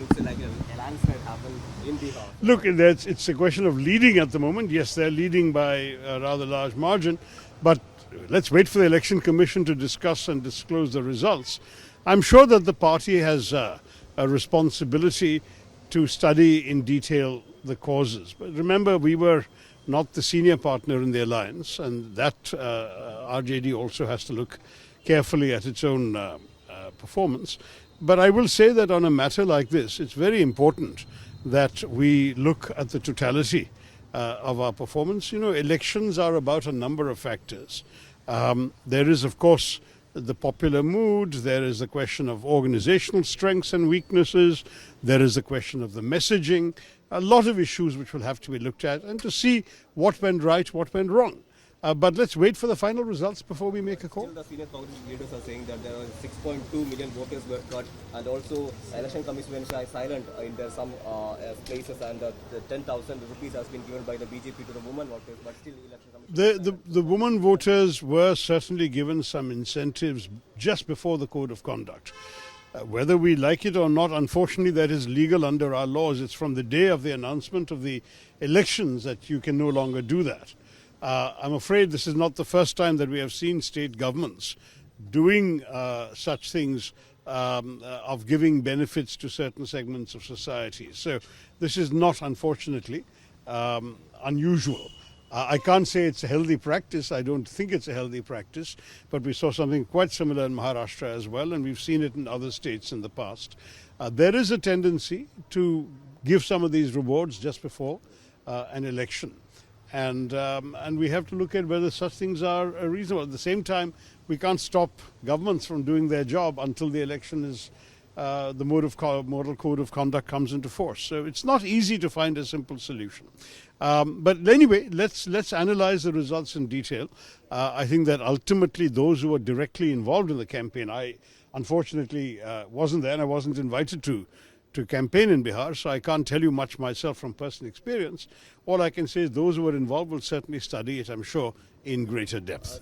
looks like a landslide happened in Bihar. Look, it's a question of leading at the moment. Yes, they're leading by a rather large margin, but let's wait for the Election Commission to discuss and disclose the results. I'm sure that the party has a responsibility to study in detail the causes. But remember, we were not the senior partner in the alliance, and that RJD also has to look carefully at its own performance. But I will say that on a matter like this, it's very important that we look at the totality of our performance. You know, elections are about a number of factors. There is, of course, the popular mood, there is the question of organizational strengths and weaknesses, there is the question of the messaging, a lot of issues which will have to be looked at and to see what went right, what went wrong. But let's wait for the final results before we make a call. Still, the senior Congress leaders are saying that there were 6.2 million voters were cut, and also election commission went silent in there some places, and the 10,000 rupees has been given by the BJP to the women voters, but still election commission. The women voters were certainly given some incentives just before the code of conduct. Whether we like it or not, unfortunately, that is legal under our laws. It's from the day of the announcement of the elections that you can no longer do that. I'm afraid this is not the first time that we have seen state governments doing such things of giving benefits to certain segments of society. So this is not, unfortunately, unusual. I can't say it's a healthy practice. I don't think it's a healthy practice, but we saw something quite similar in Maharashtra as well, and we've seen it in other states in the past. There is a tendency to give some of these rewards just before an election. And we have to look at whether such things are reasonable. At the same time, we can't stop governments from doing their job until the election is, the model code of conduct comes into force. So it's not easy to find a simple solution. But anyway, let's analyze the results in detail. I think that ultimately those who are directly involved in the campaign, I unfortunately wasn't there and I wasn't invited to campaign in Bihar, so I can't tell you much myself from personal experience. All I can say is those who are involved will certainly study it, I'm sure, in greater depth.